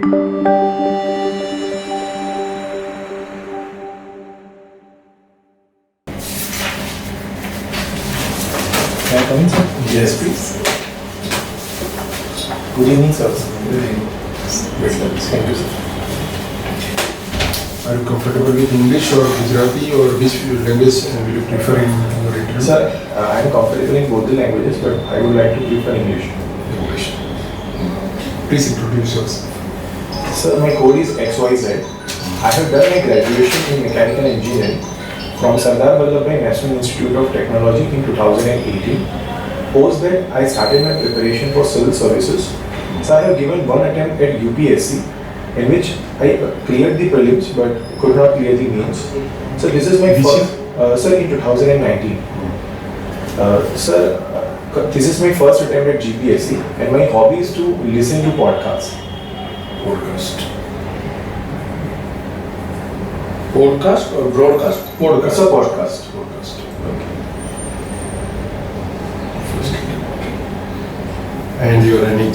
Can I come in, sir? Yes, please. Good evening, sir. Good evening. Thank you, sir. Are you comfortable with English or Gujarati, or which language will you prefer in your interview? Sir, I am comfortable in both the languages, but I would like to prefer English. English. Please introduce yourself. Sir, my code is XYZ. I have done my graduation in Mechanical Engineering from Sardar Vallabhbhai National Institute of Technology in 2018. Post that, I started my preparation for civil services. So I have given one attempt at UPSC, in which I cleared the prelims but could not clear the mains. So this is my first, sir, in 2019. Sir, this is my first attempt at GPSC, and my hobby is to listen to podcasts. Podcast. Podcast or broadcast? Podcast. It's a podcast. Podcast. Okay. And your any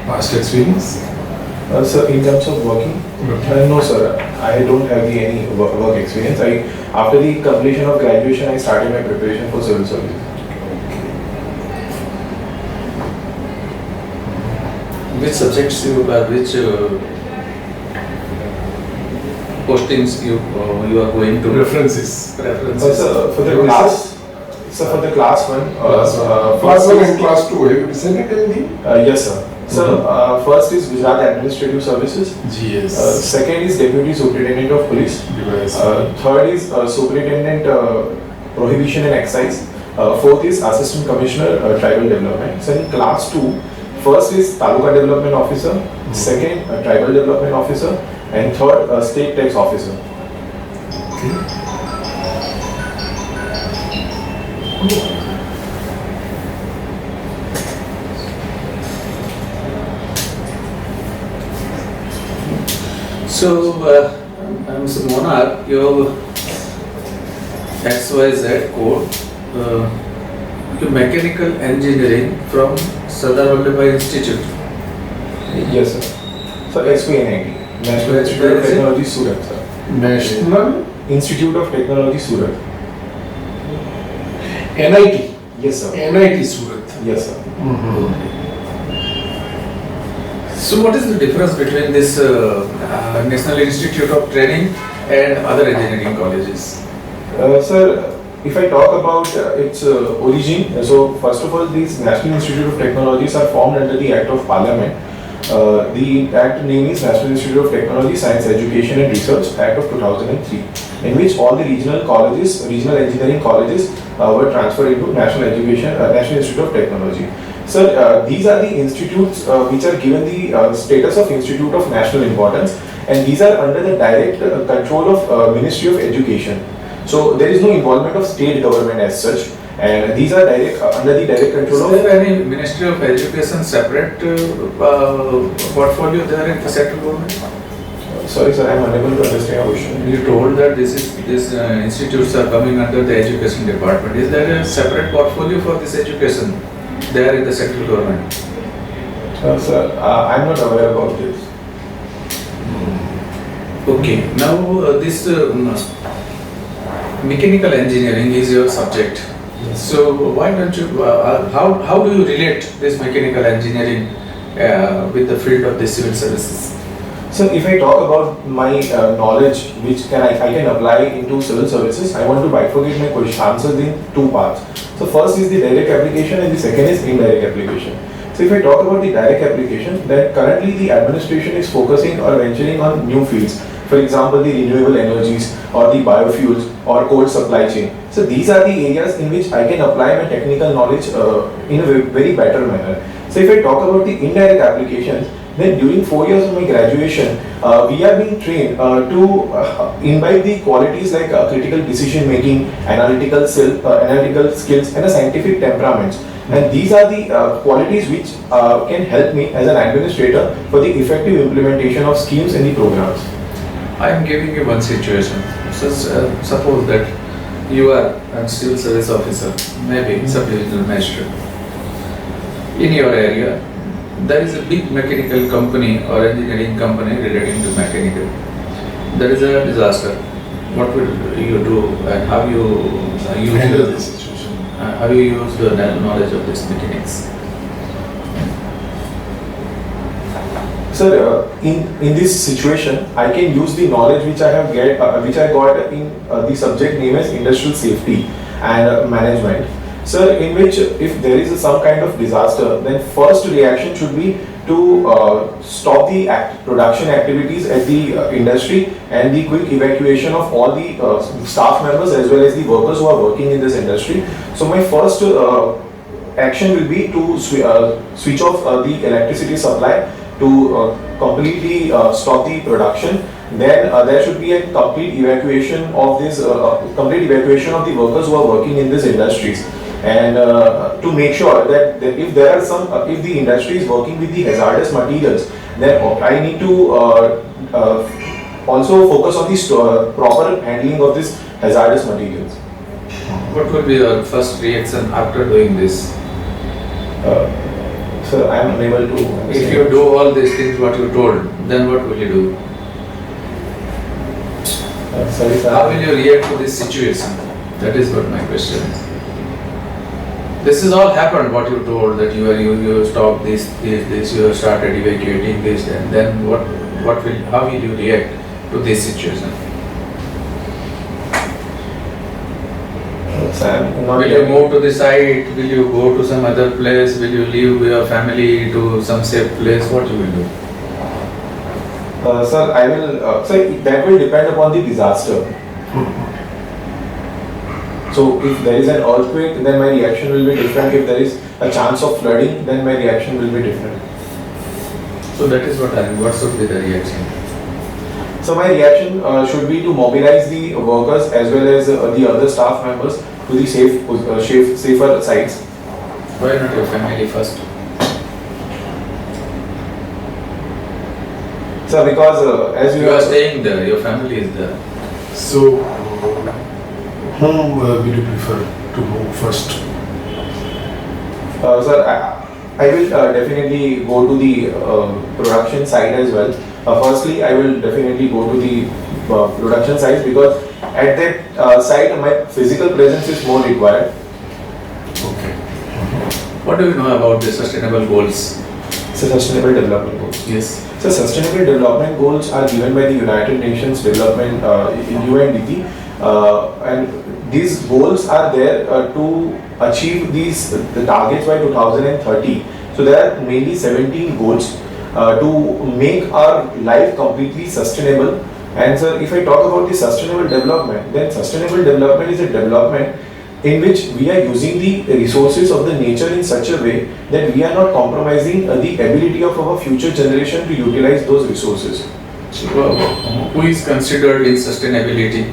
past experience? Sir, in terms of working, no sir, I don't have any work experience. After the completion of graduation, I started my preparation for civil service. Which subjects you are, which postings you are going to? References. Preferences. Sir, for the class, sir, for the class 1, Class 1 and class 2, have you presented anything? yes sir. Sir, first is Gujarat Administrative Services. GS. Second is Deputy Superintendent of Police. Device. Third is Superintendent Prohibition and Excise. Fourth is Assistant Commissioner Tribal Development. So in class 2, first is Taluka Development Officer, second Tribal Development Officer, and third State Tax Officer. Okay. So, Mr. MONARK, your XYZ code, your mechanical engineering from Sardar Vallabhbhai Institute. Yes, sir. So SPNIT, National Institute of Technology, Surat, sir. National Institute of Technology, Surat. NIT. Yes, sir. NIT Surat. Yes, sir. So, what is the difference between this National Institute of Training and other engineering colleges? Sir, if I talk about its origin, so first of all, these National Institute of Technologies are formed under the Act of Parliament. The Act name is National Institute of Technology, Science, Education and Research Act of 2003, in which all the regional colleges, regional engineering colleges were transferred into National Institute of Technology. Sir, these are the institutes which are given the status of Institute of National Importance, and these are under the direct control of Ministry of Education. So there is no involvement of state government as such, and these are under the direct control of. Is there any Ministry of Education separate portfolio there in the central government? Sorry, sir, I am unable to understand your question. You told that these institutes are coming under the education department. Is there a separate portfolio for this education there in the central government? Sir, I am not aware about this. Okay. Now this mechanical engineering is your subject. So why don't you? How do you relate this mechanical engineering with the field of the civil services? So if I talk about my knowledge which I can apply into civil services, I want to bifurcate my answers in two parts. So first is the direct application and the second is indirect application. So if I talk about the direct application, then currently the administration is focusing or venturing on new fields. For example, the renewable energies or the biofuels or cold supply chain. So these are the areas in which I can apply my technical knowledge in a very better manner. So if I talk about the indirect applications, then during 4 years of my graduation, we are being trained to imbibe the qualities like critical decision making, analytical skills and a scientific temperament. And these are the qualities which can help me as an administrator for the effective implementation of schemes and the programs. I am giving you one situation. So, suppose that you are a civil service officer, maybe sub-divisional magistrate. In your area, there is a big mechanical company or engineering company relating to mechanical. There is a disaster. What will you do and how you use Handle the situation. how you use the knowledge of this mechanics? Sir, in this situation, I can use the knowledge which I got in the subject name as industrial safety and management. Sir, in which if there is some kind of disaster, then first reaction should be to stop the production activities at the industry and the quick evacuation of all the staff members as well as the workers who are working in this industry. So my first action will be to switch off the electricity supply to completely stop the production. Then there should be a complete evacuation of the workers who are working in these industries, and to make sure that if the industry is working with the hazardous materials, then I need to also focus on the proper handling of this hazardous materials. What will be your first reaction after doing this? Sir, I am unable to If understand. you do all these things what you told, then what will you do? Sorry, sir. How will you react to this situation? That is what my question is. This is all happened what you told, that you stopped this, you have started evacuating this, and then how will you react to this situation? Sir, I am not Will you move to the site? Will you go to some other place? Will you leave your family to some safe place? What you will do? Sir, I will. Sir, that will depend upon the disaster. So, if there is an earthquake, then my reaction will be different. If there is a chance of flooding, then my reaction will be different. So that is what should be the reaction? So, my reaction should be to mobilize the workers as well as the other staff members to the safer sites. Why not your family first? Sir, because as You are staying there, your family is there. So, whom will you prefer to go first? Sir, I will definitely go to the production side as well. Firstly, I will definitely go to the production site because at that site my physical presence is more required. Okay. What do you know about the sustainable goals? So sustainable development goals. Yes. So sustainable development goals are given by the United Nations Development UNDP, and these goals are there to achieve the targets by 2030. So there are mainly 17 goals to make our life completely sustainable. And sir, if I talk about the sustainable development, then sustainable development is a development in which we are using the resources of the nature in such a way that we are not compromising the ability of our future generation to utilize those resources. So, who is considered in sustainability?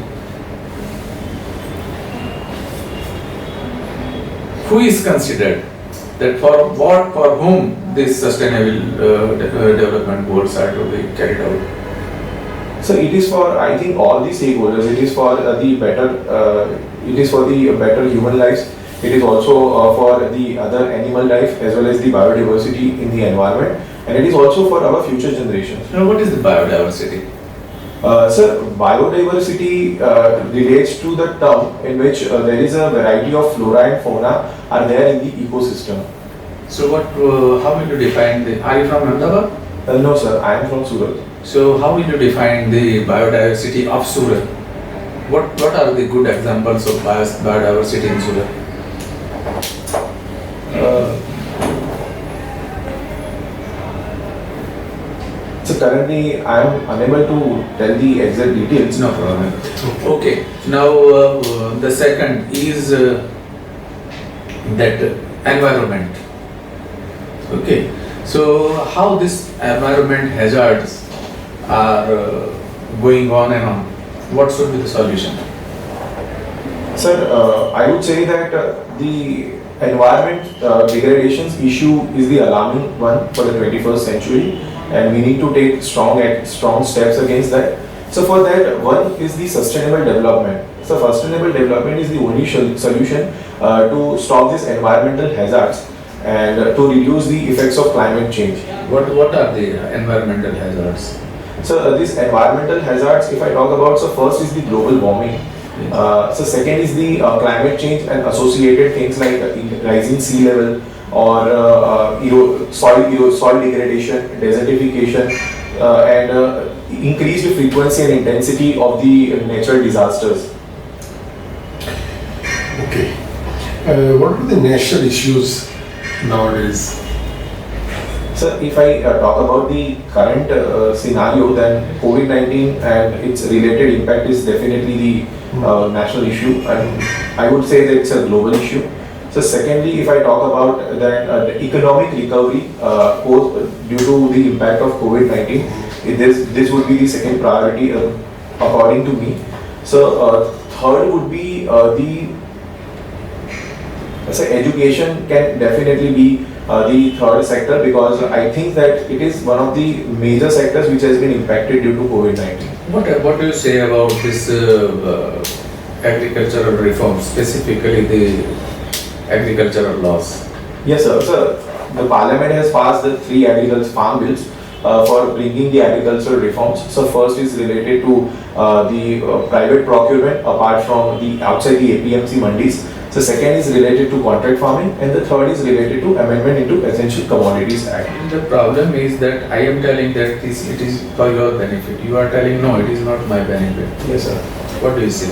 Who is considered that for whom these sustainable development goals are to be carried out? So it is for, I think, all the stakeholders. It is for the better human lives. It is also for the other animal life as well as the biodiversity in the environment, and it is also for our future generations. Now, what is the biodiversity? Sir, biodiversity relates to the term in which there is a variety of flora and fauna are there in the ecosystem. So, how will you define are you from Ahmedabad? No, sir, I am from Surat. So, how will you define the biodiversity of Surat? What are the good examples of biodiversity in Surat? So currently I am unable to tell the exact details. No problem. Okay. Now the second is that environment. Okay. So how this environment hazards are going on and on? What should be the solution? Sir, I would say that the environment degradations issue is the alarming one for the 21st century, and we need to take strong steps against that. So for that, one is the sustainable development. So sustainable development is the only solution to stop these environmental hazards. and to reduce the effects of climate change. What are the environmental hazards? So these environmental hazards, if I talk about, so first is the global warming. So second is the climate change and associated things like rising sea level or soil degradation, desertification, and increased frequency and intensity of the natural disasters. Okay. What are the national issues nowadays? So if I talk about the current scenario, then COVID-19 and its related impact is definitely the national issue, and I would say that it's a global issue. So secondly, if I talk about that the economic recovery due to the impact of COVID-19, this would be the second priority according to me. So third would be education can definitely be the third sector, because I think that it is one of the major sectors which has been impacted due to COVID-19. What do you say about this agricultural reform, specifically the agricultural laws? Yes, sir. So the Parliament has passed the 3 agricultural farm bills for bringing the agricultural reforms. So first is related to the private procurement apart from the outside the APMC mandis. So second is related to contract farming, and the third is related to amendment into Essential Commodities Act. The problem is that I am telling that it is for your benefit. You are telling no, it is not my benefit. Yes, sir. What do you say?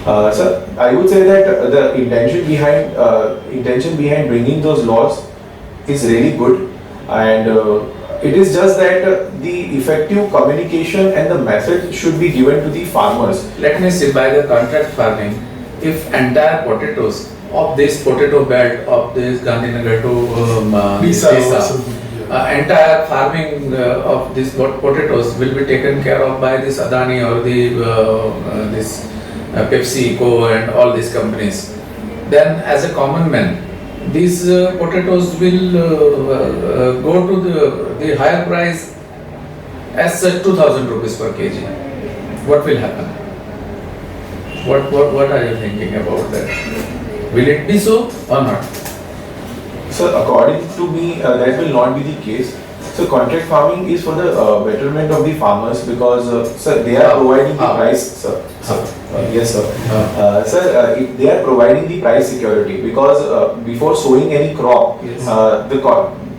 Sir, I would say that the intention behind bringing those laws is really good, and it is just that the effective communication and the message should be given to the farmers. Let me say, by the contract farming, if entire potatoes of this potato belt of this Gandhinagar to entire farming of these potatoes will be taken care of by this Adani or the this PepsiCo and all these companies, then as a common man, these potatoes will go to the higher price as 2,000 rupees per kg. What will happen? What are you thinking about that? Will it be so or not? So according to me, that will not be the case. So contract farming is for the betterment of the farmers, because sir, they are providing the price. Sir. Yes, sir. Sir, they are providing the price security, because before sowing any crop, Yes.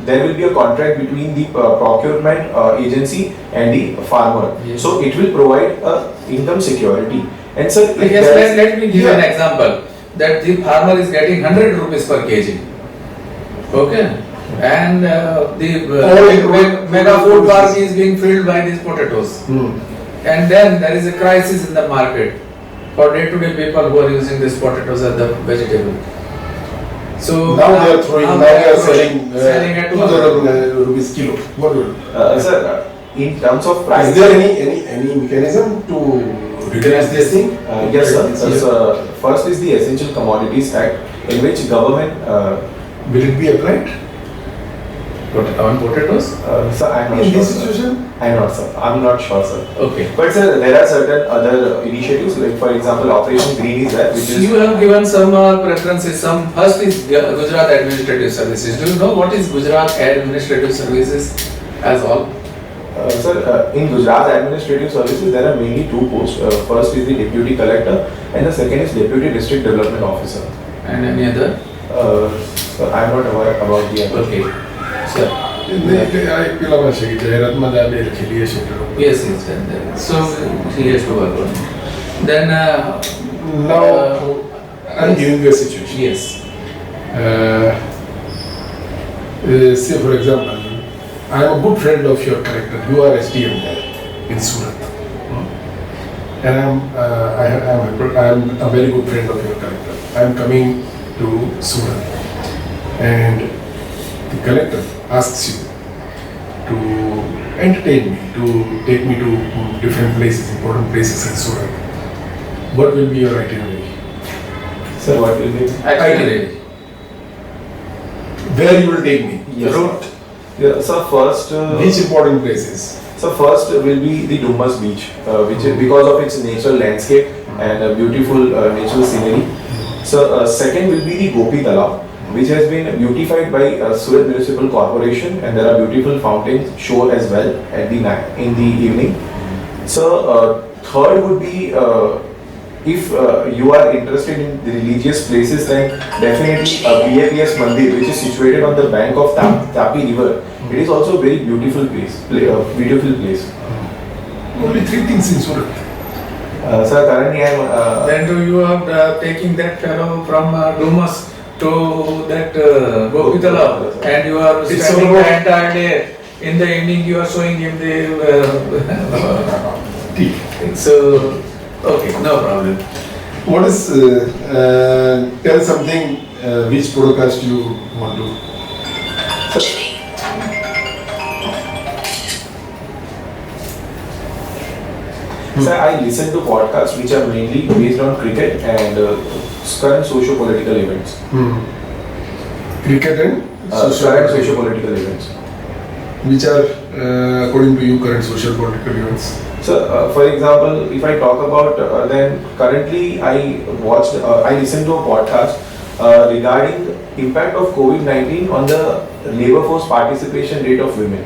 There will be a contract between the procurement agency and the farmer. Yes. So it will provide income security. And sir, if Yes, there is- let me give you an example that the farmer is getting 100 rupees per kg. Okay, and the mega food park is being filled by these potatoes. And then there is a crisis in the market for day-to-day people who are using these potatoes as the vegetable. So Now they are throwing, now they are selling at 2,000 rupees kilo. What will? Sir, in terms of price, Is there any mechanism to reduce this thing? yes, sir. So, first is the Essential Commodities Act, in which government. Will it be applied? on potatoes. Sir, I'm not In sure. this Sir. situation? I'm not sure, sir. Okay. But sir, there are certain other initiatives, like for example, Operation Green is there, which is. You have given some preferences. Some first is Gujarat Administrative Services. Do you know what is Gujarat Administrative Services as all? Sir, in Gujarat Administrative Services, there are mainly 2 posts. First is the Deputy Collector, and the second is Deputy District Development Officer. And any other? So I'm not aware about the other. Okay. Sir. પેલા વર્ષે કે જાહેરાતમાં જ આપણે લખેલી હશે ચલો. Yes, yes. And then, so he has to work on it. Then Now I'm giving you a situation. yes. Say for example, I am a good friend of your character. You are SDM there in Surat, and I am a very good friend of your character. I am coming to Surat, and the collector asks you to entertain me, to take me to different places, important places in Surat. What will be your itinerary? Sir, what will be? Itinerary. Where you will take me? Yes, Route. Yeah, so first. Which important places? So first will be the Dumas Beach, which is because of its natural landscape and beautiful natural scenery. So second will be the Gopi Talab, which has been beautified by Surat Municipal Corporation, and there are beautiful fountains show as well at the in the evening. So third would be if you are interested in the religious places, then definitely PAPS Mandir, which is situated on the bank of Tapi River. It is also a very beautiful place. Beautiful place. Only 3 things in Surat. Sir, currently I am. Then do you are taking that fellow from Dumas to that Gopitala, and you are spending the entire day. In the evening, you are showing him the. So, okay, no problem. What is, tell something, which podcast you want to? Sir, I listen to podcasts which are mainly based on cricket and current socio-political events. Cricket and Current socio-political events. which are, according to you, current social political events? So, for example, if I talk about, then currently I listened to a podcast regarding impact of COVID-19 on the labor force participation rate of women,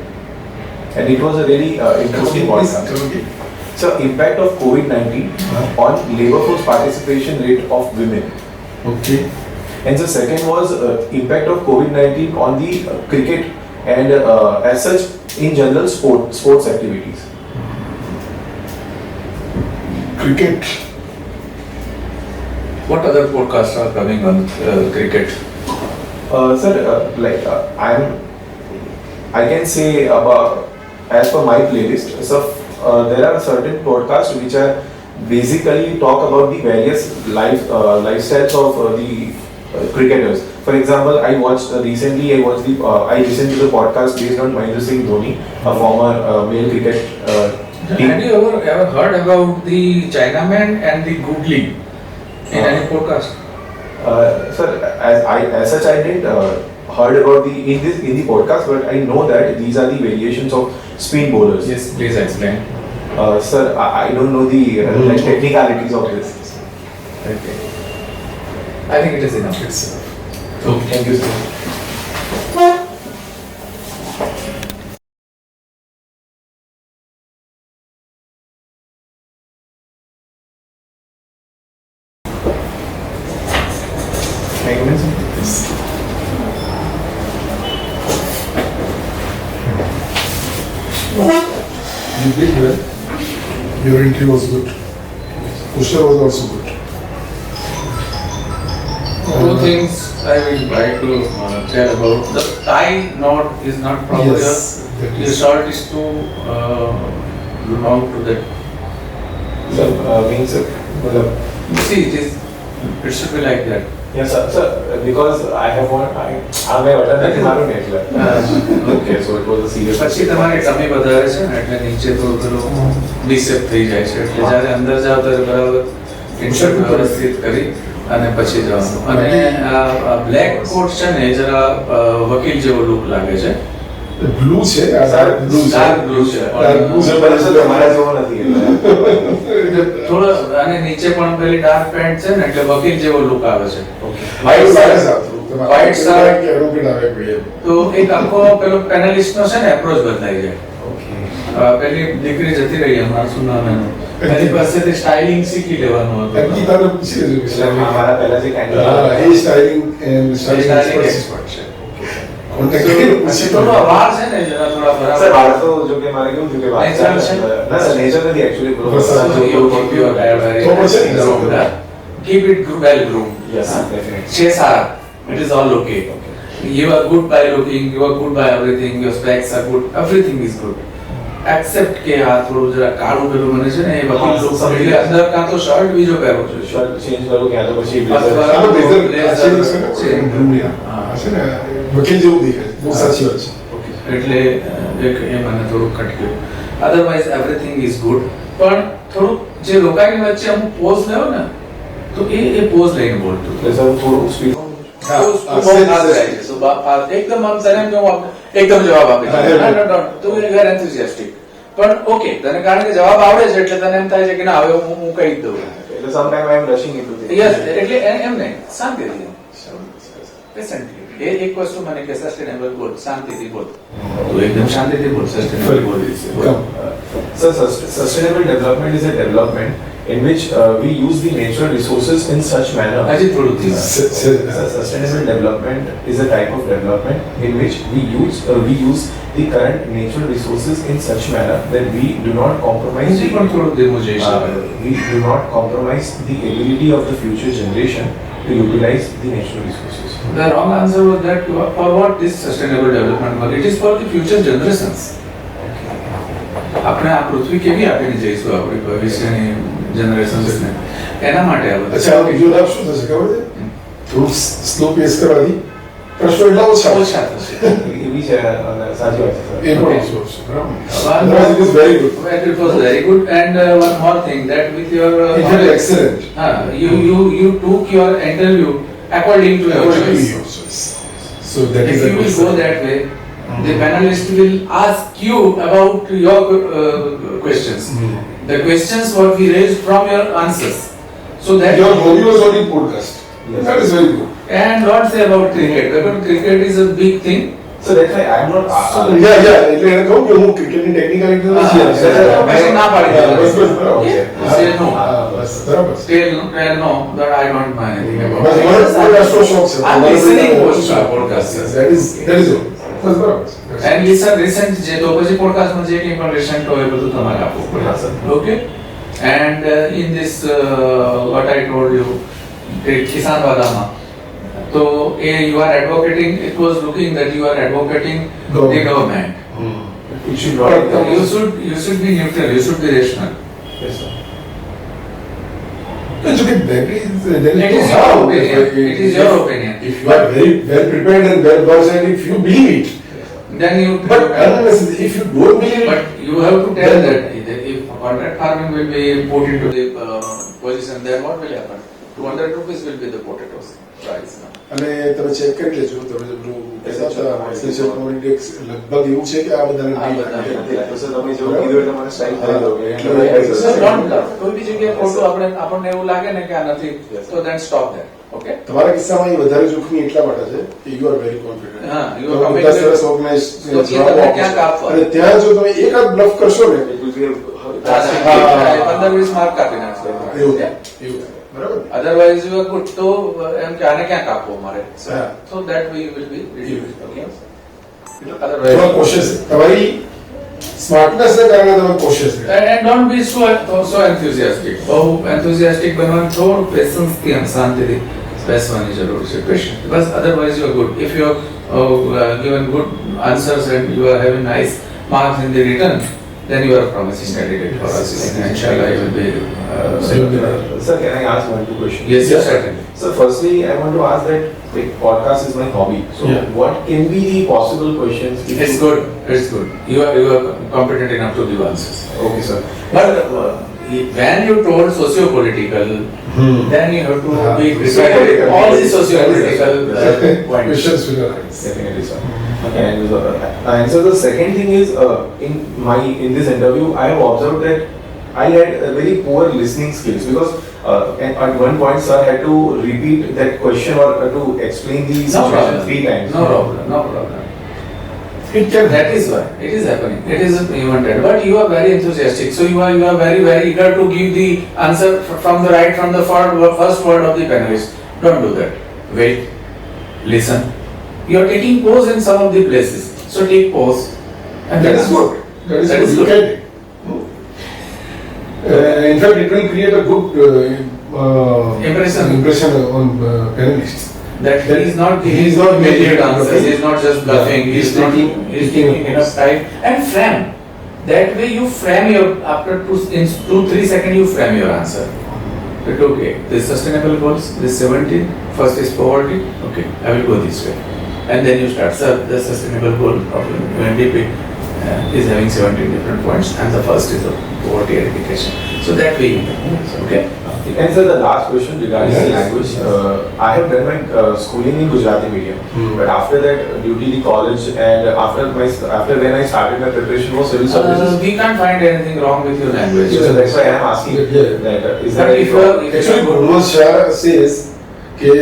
and it was a really interesting podcast. So, impact of COVID-19 on labor force participation rate of women. Okay. And the second was impact of COVID-19 on the cricket and as such in general sports activities. Cricket. What other podcasts are coming on cricket? Sir, I can say about, as per my playlist, so there are certain podcasts which are basically talk about the various lifestyles of the cricketers. For example, I listened to the podcast based on Mahendra Singh Dhoni, a former male cricket team. Have you ever heard about the Chinaman and the Googly in any podcast? Sir, as such I didn't heard about in the podcast, but I know that these are the variations of spin bowlers. Yes, please explain. Sir, I don't know the technicalities of this. Okay. I think it is enough. It's Okay, thank you, sir. You did well. Your entry was good. Posture was also good. Two things I will like to tell about. The tie knot is not proper. Yes, that Your is. short is too long to that. Sir, means sir, You see, it should be like that. yes, sir, because I have one, I button that is મારું ને એટલે. Okay, so it was a serious. પછી તમારી ટમી વધારે છે ને એટલે નીચે તો પેલું ડિસેપ થઈ જાય છે એટલે જ્યારે અંદર જાવ ત્યારે બરાબર ઇન્સર્ટ વ્યવસ્થિત કરી અને પછી જવાનું અને આ બ્લેક કોટ છે ને એ જરા વકીલ જેવો લુક લાગે છે. Blue છે, આ dark blue છે. Dark blue છે. Dark blue છે, પણ સર તમારા જેવો નથી એટલે. થોડો અને નીચે પણ પેલી ડાર્ક પેન્ટ છે ને એટલે વકીલ જેવો લુક આવે છે. White White shirt. White shirt. કે એરોપ્લેન આવે કોઈ એમ. તો એક આખો પેલો પેનલિસ્ટ નો છે ને એપ્રોચ બદલાઈ જાય. Okay. પેલી દીકરી જતી રહી હમણાં શું નામ એનું એની પાસેથી સ્ટાઇલિંગ શીખી લેવાનું હતું. અંકિતાને પૂછી લેજો કે એટલે મારા પહેલા જે હા, candidate A styling and styling Styling expert છે. Okay. કોન્ટેક્ટ કરીને પૂછી થોડો વાળ છે ને જરા થોડા સર બરાબર. બાળ તો જો કે મારે કેવું છે કે વાત Nature છે? ના સર નેચર નથી actually bus So you keep your hair very તો પછી nice, groomed. Keep it well groomed. yes definitely. છે સારા. It is all okay. You are good by looking, you are good by everything, your specs are good, everything is good. Except કે આ થોડું જરા કાળું પેલું મને છે ને એ વકીલ લુક એટલે અંદર કાં તો શર્ટ બીજો પહેરવો જોઈએ. શર્ટ ચેન્જ કરું કે આ તો પછી અથવા આ તો blazer, blazer આ છે ને, છે. blue ને આ છે ને, વકીલ જેવું દેખાય છે. બહુ સાચી વાત છે. એટલે એક એ મને થોડું ખટક્યું. Otherwise everything is good. પણ થોડું જે લોકાની વચ્ચે અમુક પોઝ લેવો ને તો એ પોઝ લઈને બોલતું. એટલે સર થોડું સ્પીડ હા, પોઝ આ બહુ છે, ખાસ છે. રહે છે. So, એકદમ આમ તને એમ કહું એકદમ જવાબ આપી દઉં. હા, No, no, no, તું યુ આર એન્થુસિયાસ્ટિક. પણ ઓકે તને કારણ કે જવાબ આવડે છે એટલે તને એમ થાય છે કે ના હવે હું કહી જ દઉં. એટલે sometime I am rushing into this yes એટલે એમ નહીં શાંતિથી रिसेंटली एक क्वेश्चन मैंने के सस्टेनेबल गोल शांति थी बोल तो एकदम शांति थी बोल sustainable goal So sustainable development is a development in which we use the natural resources in such manner. अजी थोड़ी थी Sustainable development is a type of development in which we use the current natural resources in such manner that we do not compromise मुझे कौन थोड़ा दे मुझे we do not compromise the ability of the future generation to utilize the natural resources. The wrong answer was that for what this sustainable development work? It is for the future generations. આપણે આ પૃથ્વી કેવી આપીને જઈશું આપણી ભવિષ્યની generations ને એના માટે આ બધું અચ્છા બીજો લાભ શું થશે ખબર છે થોડું સ્લો પેસ કરવાથી પ્રશ્નો એટલા ઓછા ઓછા થશે એ બી છે અને સાચી વાત છે એ પણ ઓછો છે બરાબર Otherwise it is very good. It was very good and one more thing that with your It was excellent. you took your interview according to your choice. So that If is the you will question. go that way, the panelist will ask you about your questions. The questions what we raised from your answers. So that Your hobby was only podcast. Yes. That is very good. and don't say about cricket because cricket is a big thing. So that's why I am not Yeah, એટલે એને કહું કે હું ક્રિકેટની ટેકનિકાલિટી નથી પછી ના પાડી હા, બસ બસ બરાબર છે Yeah. Say no. હા બસ બરાબર છે Tell no that I don't know anything about બસ મને it. પોડકાસ્ટનો શોખ છે I'm listening podcast. that is all. બસ બરાબર છે And listen recent જે તો પછી podcast માં જે કંઈ પણ recent હોય એ બધું તમારે આપવું Yeah, sir. પડે. Okay? And in this what I told you કિસાન વાદામાં તો you are advocating, it was looking that you are advocating the government. it should not You should be neutral, you should be rational. Yes, sir. That is It is your opinion. It is your opinion. If you are very well prepared and well versed and if you believe it, Then you but unless if you don't believe it, but you have to tell that if contract farming will be put into the position, then what will happen? 200 rupees will be the potatoes price now. અને તમે check કરી લેજો તમે જે પેલું કહેતા હતા essential commodities લગભગ એવું છે કે આ બધાને તો સર તમે જો કીધું એટલે મને સ્ટ્રાઇક કરી દો So don't કોઈ બી જગ્યાએ ખોટું આપણને એવું લાગે ને કે આ નથી તો then stop there. Okay? તમારા કિસ્સામાં એ વધારે જોખમી એટલા માટે છે કે યુ આર વેરી કોન્ફિડન્ટ હા, you are confident. સરસ ઓર્ગેનાઇઝ તો એ તમે ક્યાંક આપવા. અને ત્યાં જો તમે એક જ બ્લફ કરશો ને it will be a 15-20 mark કાપી નાખશે. એવું થાય બરાબર ને? Otherwise you are good. તો એમ કે આને ક્યાં કાપવો મારે? હા. So that we will be reduced. Okay? થોડા Otherwise કોશિયસ તમારી સ્માર્ટનેસ ને કારણે તમે કોશિયસ રહે and don't be so enthusiastic. બહુ enthusiastic બનવાનું થોડું પેશન્સ થી અને શાંતિથી બેસવાની જરૂર છે. Patient. Because otherwise you are good. If you are given good answers and you are having nice marks in the return, then you are a promising candidate for us. And inshallah you will be Sir, can I ask one, two questions? Yes, yes, certainly. So firstly, I want to ask that like, podcast is my hobby. So Yeah. what can be the possible questions? if It's you- good. It's good. You are competent enough to give answers. Okay, sir. But when you told socio-political, then you have to be prepared with all the socio-political points. questions will arise. Definitely, sir. Okay, and so the second thing is in this interview, I have observed that I had a very poor listening skills because at one point, sir had to repeat that question or to explain the No situation problem. 3 times. No problem. No problem. It can That is why it is happening. It is invented. But you are very enthusiastic. So you are very eager to give the answer from the first word of the panelist. Don't do that. Wait. Listen. You are taking pause in some of the places. So take pause. And that then is good. That is That good. is You good. can. In fact, it will create a good impression on panelists. That he is not He giving is not immediate making answers. bluffing. He is not just bluffing. Yeah. He is taking enough time and frame. That way you frame your after 2-3 seconds you frame your answer. That okay, this sustainable goals, this 17, first is poverty. Okay, I will go this way, and then you start. Sir, the sustainable goal of UNDP is having 17 different points, and the first is the poverty eradication. So that way, okay. And sir, the last question regarding the Yes. language. I have done my schooling in Gujarati medium, but after that, due to the college and after when I started my preparation for civil services, We can't find anything wrong with your language. so that's why I am asking Yeah. that is But there any if you are problem? Actually, Munir Shah says કે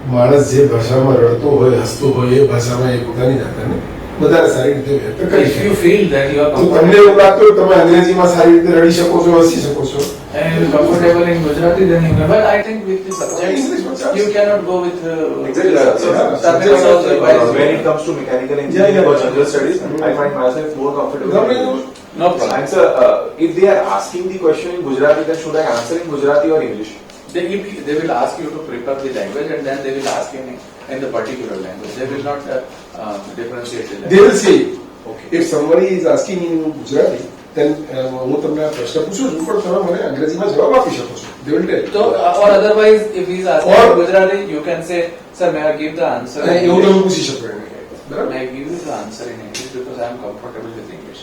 માણસ જે ભાષામાં રડતો હોય હસતો હોય એ ભાષામાં એ પોતાની જાતને વધારે સારી રીતે વ્યક્ત કરી If શકે. you feel that you are તો તમને એવું લાગતું હોય કે તમે અંગ્રેજીમાં સારી રીતે રડી શકો છો, હસી શકો છો. comfortable in Gujarati, then you can. But I think with the English subjects, subjects. you cannot go with Exactly. Tamil also. When it comes to mechanical engineering or general studies, I find myself more comfortable. તમને No problem. And sir, if they are asking the question in Gujarati, then should I answer in Gujarati or English? They will ask you to prepare the language and then they will ask you in the particular language. They will not differentiate the language. They will say, Okay. if somebody is asking in Gujarati, then હું તમને આ પ્રશ્ન પૂછું છું પણ તમે મને અંગ્રેજીમાં જવાબ આપી શકો છો. They will tell. So, or otherwise, if he is asking Or- in Gujarati, you can say, sir, may I give the answer in એવું તમે English? પૂછી શકો એને. બરાબર? May I give you the answer in English because I am comfortable with English.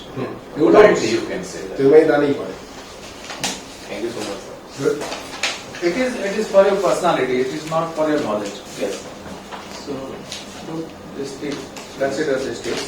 એવું તમે Politely you can say that. તો એમાં એ ના નહીં પાડે. Thank you so much, sir. Good. It is for your personality. It is not for your knowledge. Yes. So, do this thing. Consider this case.